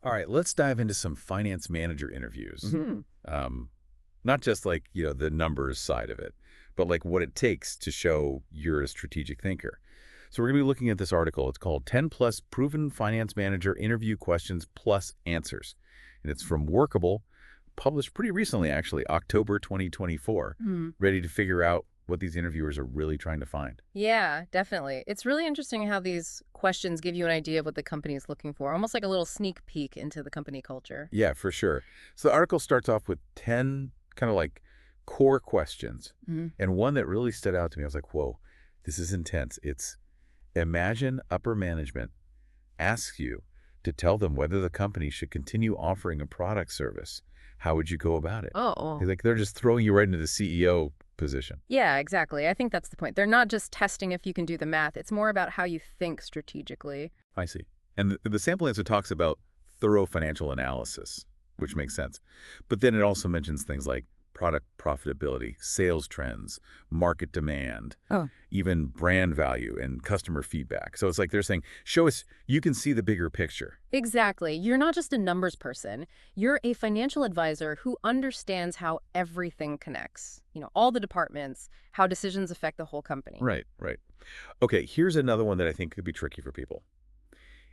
All right, let's dive into some finance manager interviews. Hmm. Um, Not just like, the numbers side of it, but like what it takes to show you're a strategic thinker. So we're going to be looking at this article. It's called 10 plus proven finance manager interview questions plus answers. And it's from Workable, published pretty recently, actually, October 2024. Hmm. Ready to figure out what these interviewers are really trying to find. Yeah, definitely. It's really interesting how these questions give you an idea of what the company is looking for, almost like a little sneak peek into the company culture. Yeah, for sure. So the article starts off with 10 kind of like core questions. Hmm. And one that really stood out to me, I was like, whoa, this is intense. It's imagine upper management asks you to tell them whether the company should continue offering a product service. How would you go about it? Oh, Like they're just throwing you right into the CEO position. yeah, exactly. I think that's the point. They're not just testing if you can do the math. It's more about how you think strategically. I see. And the sample answer talks about thorough financial analysis, which makes sense. But then it also mentions things like product profitability, sales trends, market demand, Oh. even brand value and customer feedback. So it's like they're saying, show us, you can see the bigger picture. Exactly. You're not just a numbers person. You're a financial advisor who understands how everything connects. All the departments, how decisions affect the whole company. Right, right. Okay, here's another one that I think could be tricky for people.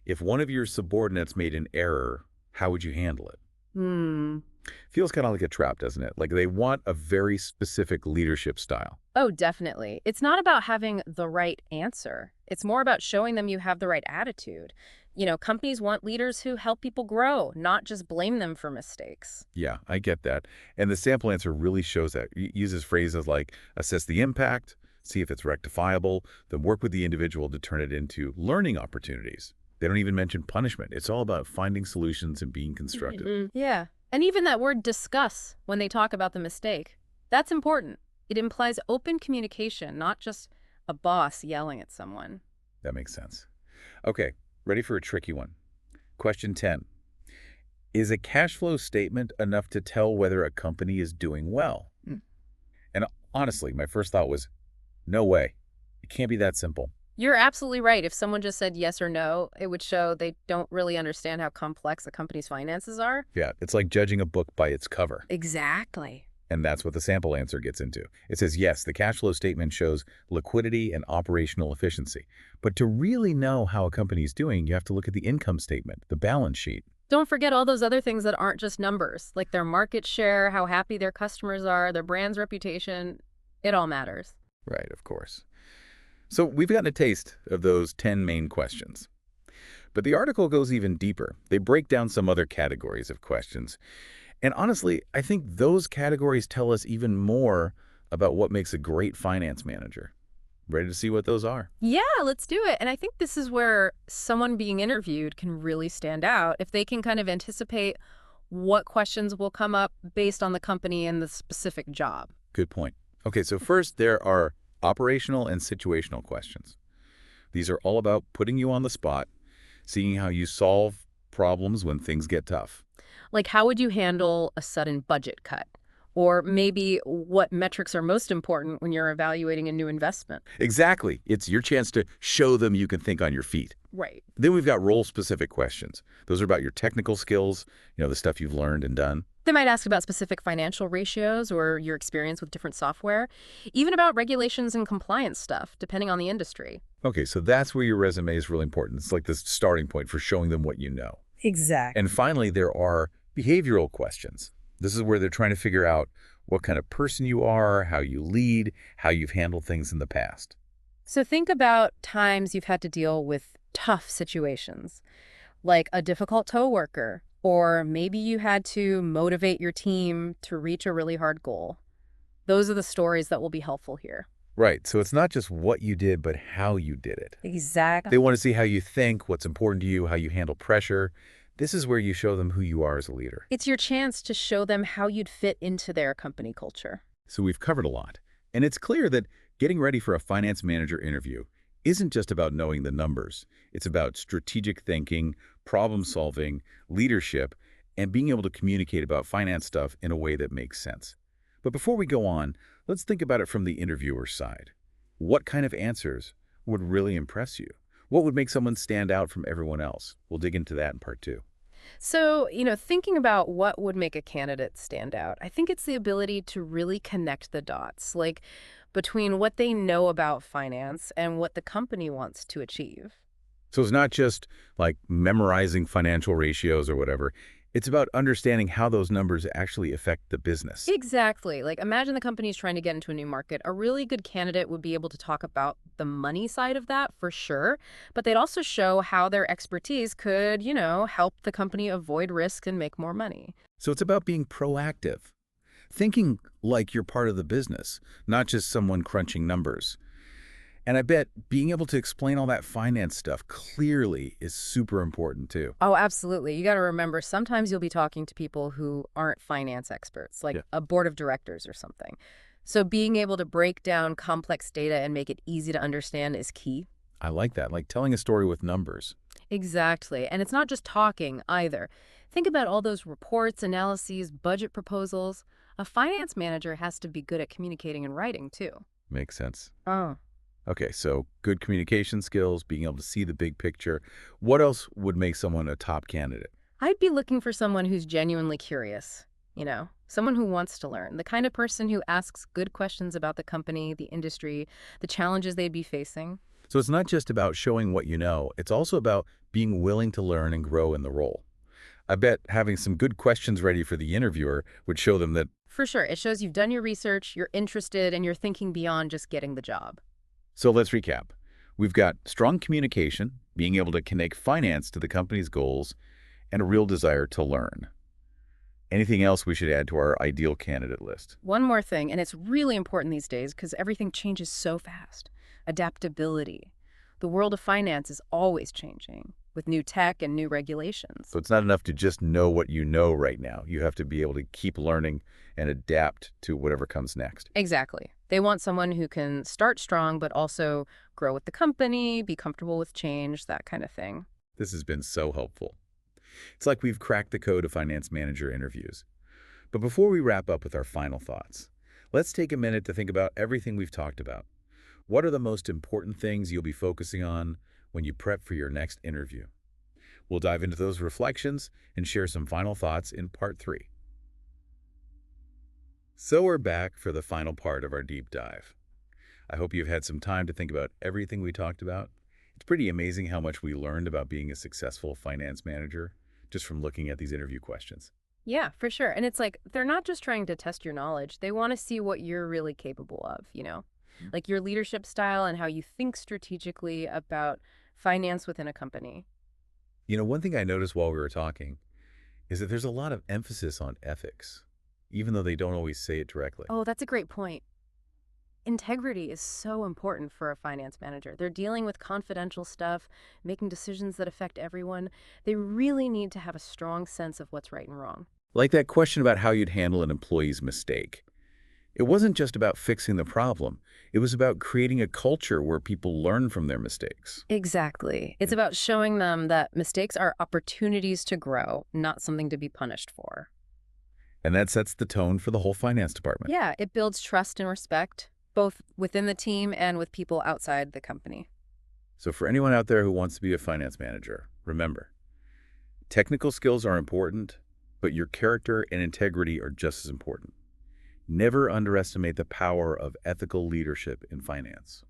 If one of your subordinates made an error, how would you handle it? Hmm. Feels kind of like a trap, doesn't it? Like they want a very specific leadership style. Oh, definitely. It's not about having the right answer. It's more about showing them you have the right attitude. Companies want leaders who help people grow, not just blame them for mistakes. Yeah, I get that. And the sample answer really shows that. It uses phrases like assess the impact, see if it's rectifiable, then work with the individual to turn it into learning opportunities. They don't even mention punishment. It's all about finding solutions and being constructive. Yeah. And even that word discuss when they talk about the mistake. That's important. It implies open communication, not just a boss yelling at someone. That makes sense. Okay, ready for a tricky one. Question 10. Is a cash flow statement enough to tell whether a company is doing well? Mm. And honestly, my first thought was, no way. It can't be that simple. You're absolutely right. If someone just said yes or no, it would show they don't really understand how complex a company's finances are. Yeah, it's like judging a book by its cover. Exactly. And that's what the sample answer gets into. It says, yes, the cash flow statement shows liquidity and operational efficiency. But to really know how a company is doing, you have to look at the income statement, the balance sheet. Don't forget all those other things that aren't just numbers, like their market share, how happy their customers are, their brand's reputation. It all matters. Right, of course. So we've gotten a taste of those 10 main questions. But the article goes even deeper. They break down some other categories of questions. And honestly, I think those categories tell us even more about what makes a great finance manager. Ready to see what those are? Yeah, let's do it. And I think this is where someone being interviewed can really stand out if they can kind of anticipate what questions will come up based on the company and the specific job. Good point. Okay, so first there are operational and situational questions. These are all about putting you on the spot, seeing how you solve problems when things get tough. Like, how would you handle a sudden budget cut? Or maybe what metrics are most important when you're evaluating a new investment? Exactly. It's your chance to show them you can think on your feet. Right. Then we've got role-specific questions. Those are about your technical skills, the stuff you've learned and done. They might ask about specific financial ratios or your experience with different software, even about regulations and compliance stuff, depending on the industry. Okay, so that's where your resume is really important. It's like the starting point for showing them what you know. Exactly. And finally, there are behavioral questions. This is where they're trying to figure out what kind of person you are, how you lead, how you've handled things in the past. So think about times you've had to deal with tough situations, like a difficult coworker, or maybe you had to motivate your team to reach a really hard goal. Those are the stories that will be helpful here. Right, so it's not just what you did, but how you did it. Exactly. They want to see how you think, what's important to you, how you handle pressure. This is where you show them who you are as a leader. It's your chance to show them how you'd fit into their company culture. So we've covered a lot. And it's clear that getting ready for a finance manager interview isn't just about knowing the numbers. It's about strategic thinking, problem solving, leadership, and being able to communicate about finance stuff in a way that makes sense. But before we go on, let's think about it from the interviewer's side. What kind of answers would really impress you? What would make someone stand out from everyone else? We'll dig into that in part 2. So, thinking about what would make a candidate stand out, I think it's the ability to really connect the dots, like between what they know about finance and what the company wants to achieve. So it's not just like memorizing financial ratios or whatever. It's about understanding how those numbers actually affect the business. Exactly. Like, imagine the company's trying to get into a new market. A really good candidate would be able to talk about the money side of that for sure, but they'd also show how their expertise could, help the company avoid risk and make more money. So it's about being proactive, thinking like you're part of the business, not just someone crunching numbers. And I bet being able to explain all that finance stuff clearly is super important too. Oh, absolutely. You got to remember, sometimes you'll be talking to people who aren't finance experts, like Yeah. a board of directors or something. So being able to break down complex data and make it easy to understand is key. I like that, like telling a story with numbers. Exactly. And it's not just talking either. Think about all those reports, analyses, budget proposals. A finance manager has to be good at communicating and writing, too. Makes sense. Oh. Okay, so good communication skills, being able to see the big picture. What else would make someone a top candidate? I'd be looking for someone who's genuinely curious, someone who wants to learn, the kind of person who asks good questions about the company, the industry, the challenges they'd be facing. So it's not just about showing what you know, it's also about being willing to learn and grow in the role. I bet having some good questions ready for the interviewer would show them that. For sure, it shows you've done your research, you're interested, and you're thinking beyond just getting the job. So let's recap. We've got strong communication, being able to connect finance to the company's goals, and a real desire to learn. Anything else we should add to our ideal candidate list? One more thing, and it's really important these days because everything changes so fast. Adaptability. The world of finance is always changing with new tech and new regulations. So it's not enough to just know what you know right now. You have to be able to keep learning and adapt to whatever comes next. Exactly. They want someone who can start strong, but also grow with the company, be comfortable with change, that kind of thing. This has been so helpful. It's like we've cracked the code of finance manager interviews. But before we wrap up with our final thoughts, let's take a minute to think about everything we've talked about. What are the most important things you'll be focusing on when you prep for your next interview? We'll dive into those reflections and share some final thoughts in part 3. So we're back for the final part of our deep dive. I hope you've had some time to think about everything we talked about. It's pretty amazing how much we learned about being a successful finance manager just from looking at these interview questions. Yeah, for sure. And it's like they're not just trying to test your knowledge. They want to see what you're really capable of, like your leadership style and how you think strategically about finance within a company. One thing I noticed while we were talking is that there's a lot of emphasis on ethics, even though they don't always say it directly. Oh, that's a great point. Integrity is so important for a finance manager. They're dealing with confidential stuff, making decisions that affect everyone. They really need to have a strong sense of what's right and wrong. Like that question about how you'd handle an employee's mistake. It wasn't just about fixing the problem. It was about creating a culture where people learn from their mistakes. Exactly. It's about showing them that mistakes are opportunities to grow, not something to be punished for. And that sets the tone for the whole finance department. Yeah, it builds trust and respect, both within the team and with people outside the company. So for anyone out there who wants to be a finance manager, remember, technical skills are important, but your character and integrity are just as important. Never underestimate the power of ethical leadership in finance.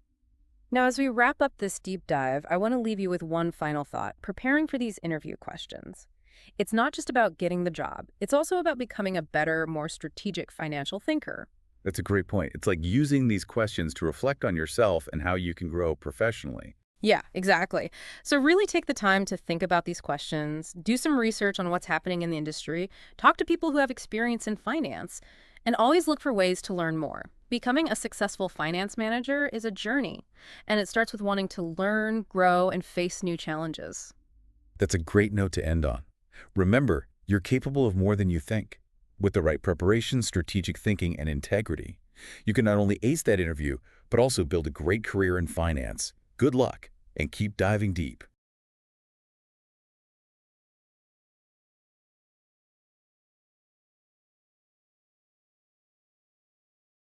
Now, as we wrap up this deep dive, I want to leave you with one final thought, preparing for these interview questions. It's not just about getting the job. It's also about becoming a better, more strategic financial thinker. That's a great point. It's like using these questions to reflect on yourself and how you can grow professionally. Yeah, exactly. So really take the time to think about these questions, do some research on what's happening in the industry, talk to people who have experience in finance, and always look for ways to learn more. Becoming a successful finance manager is a journey, and it starts with wanting to learn, grow, and face new challenges. That's a great note to end on. Remember, you're capable of more than you think. With the right preparation, strategic thinking, and integrity, you can not only ace that interview, but also build a great career in finance. Good luck, and keep diving deep.